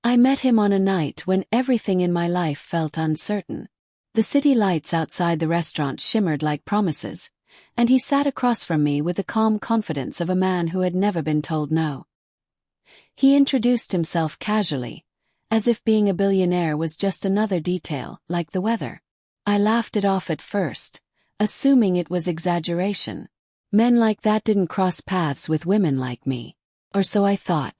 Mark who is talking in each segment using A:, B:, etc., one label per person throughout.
A: I met him on a night when everything in my life felt uncertain. The city lights outside the restaurant shimmered like promises, and he sat across from me with the calm confidence of a man who had never been told no. He introduced himself casually, as if being a billionaire was just another detail, like the weather. I laughed it off at first, assuming it was exaggeration. Men like that didn't cross paths with women like me. Or so I thought.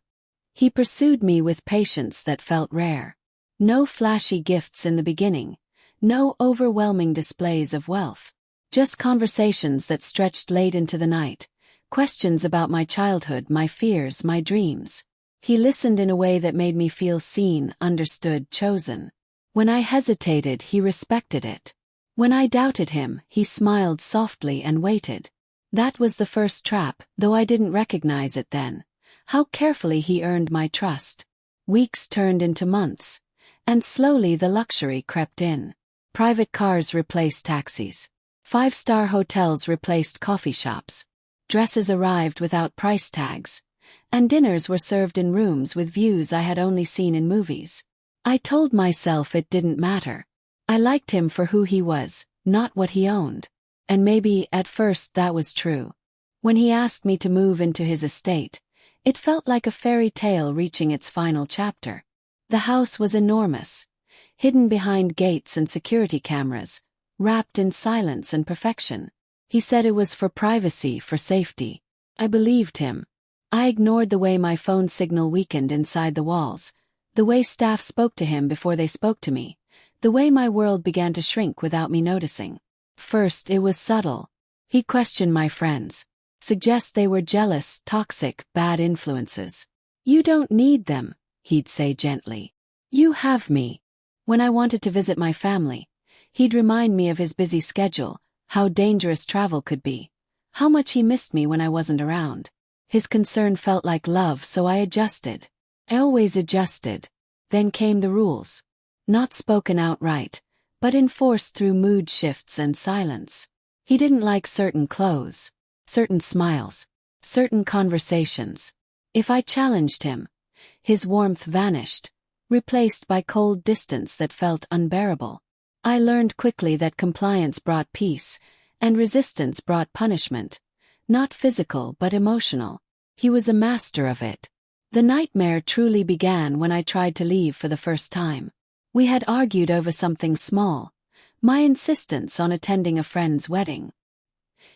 A: He pursued me with patience that felt rare. No flashy gifts in the beginning, no overwhelming displays of wealth. Just conversations that stretched late into the night, questions about my childhood, my fears, my dreams. He listened in a way that made me feel seen, understood, chosen. When I hesitated, he respected it. When I doubted him, he smiled softly and waited. That was the first trap, though I didn't recognize it then. How carefully he earned my trust. Weeks turned into months, and slowly the luxury crept in. Private cars replaced taxis. Five-star hotels replaced coffee shops. Dresses arrived without price tags, and dinners were served in rooms with views I had only seen in movies. I told myself it didn't matter. I liked him for who he was, not what he owned. And maybe, at first, that was true. When he asked me to move into his estate, it felt like a fairy tale reaching its final chapter. The house was enormous, hidden behind gates and security cameras, wrapped in silence and perfection. He said it was for privacy, for safety. I believed him. I ignored the way my phone signal weakened inside the walls, the way staff spoke to him before they spoke to me, the way my world began to shrink without me noticing. First, it was subtle. He questioned my friends, suggest they were jealous, toxic, bad influences. You don't need them, he'd say gently. You have me. When I wanted to visit my family, he'd remind me of his busy schedule, how dangerous travel could be, how much he missed me when I wasn't around. His concern felt like love, so I adjusted. I always adjusted. Then came the rules. Not spoken outright, but enforced through mood shifts and silence. He didn't like certain clothes, certain smiles, certain conversations. If I challenged him, his warmth vanished, replaced by cold distance that felt unbearable. I learned quickly that compliance brought peace, and resistance brought punishment. Not physical but emotional. He was a master of it. The nightmare truly began when I tried to leave for the first time. We had argued over something small, my insistence on attending a friend's wedding.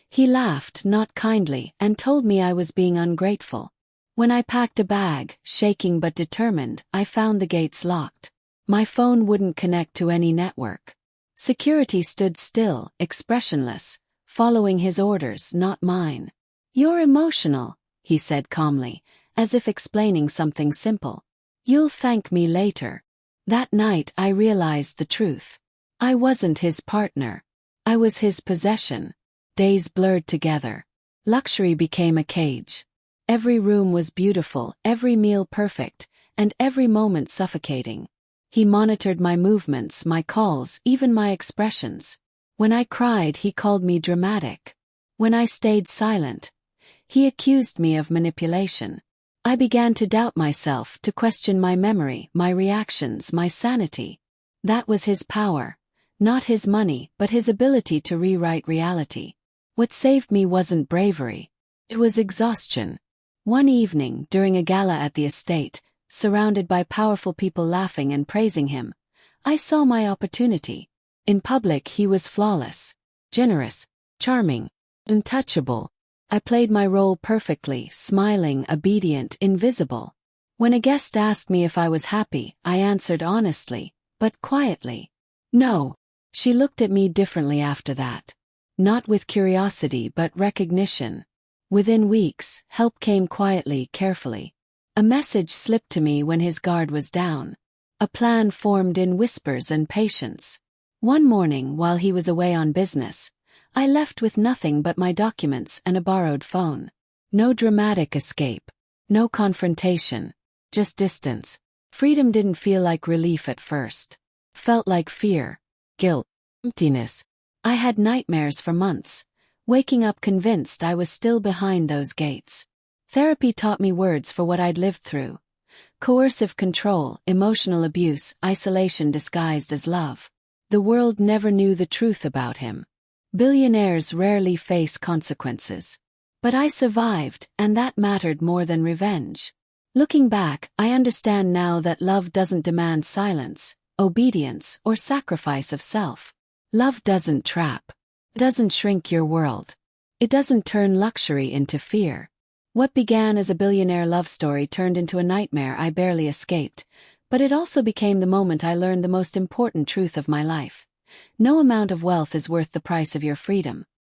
A: He laughed, not kindly, and told me I was being ungrateful. When I packed a bag, shaking but determined, I found the gates locked. My phone wouldn't connect to any network. Security stood still, expressionless, following his orders, not mine. You're emotional, he said calmly, as if explaining something simple. You'll thank me later. That night I realized the truth. I wasn't his partner. I was his possession. Days blurred together. Luxury became a cage. Every room was beautiful, every meal perfect, and every moment suffocating. He monitored my movements, my calls, even my expressions. When I cried, he called me dramatic. When I stayed silent, he accused me of manipulation. I began to doubt myself, to question my memory, my reactions, my sanity. That was his power. Not his money, but his ability to rewrite reality. What saved me wasn't bravery. It was exhaustion. One evening, during a gala at the estate, surrounded by powerful people laughing and praising him, I saw my opportunity. In public he was flawless, generous, charming, untouchable. I played my role perfectly, smiling, obedient, invisible. When a guest asked me if I was happy, I answered honestly, but quietly. No. She looked at me differently after that. Not with curiosity but recognition. Within weeks, help came quietly, carefully. A message slipped to me when his guard was down. A plan formed in whispers and patience. One morning, while he was away on business, I left with nothing but my documents and a borrowed phone. No dramatic escape. No confrontation. Just distance. Freedom didn't feel like relief at first. Felt like fear, guilt, emptiness. I had nightmares for months, waking up convinced I was still behind those gates. Therapy taught me words for what I'd lived through. Coercive control, emotional abuse, isolation disguised as love. The world never knew the truth about him. Billionaires rarely face consequences. But I survived, and that mattered more than revenge. Looking back, I understand now that love doesn't demand silence, obedience, or sacrifice of self. Love doesn't trap. It doesn't shrink your world. It doesn't turn luxury into fear. What began as a billionaire love story turned into a nightmare I barely escaped, but it also became the moment I learned the most important truth of my life. No amount of wealth is worth the price of your freedom.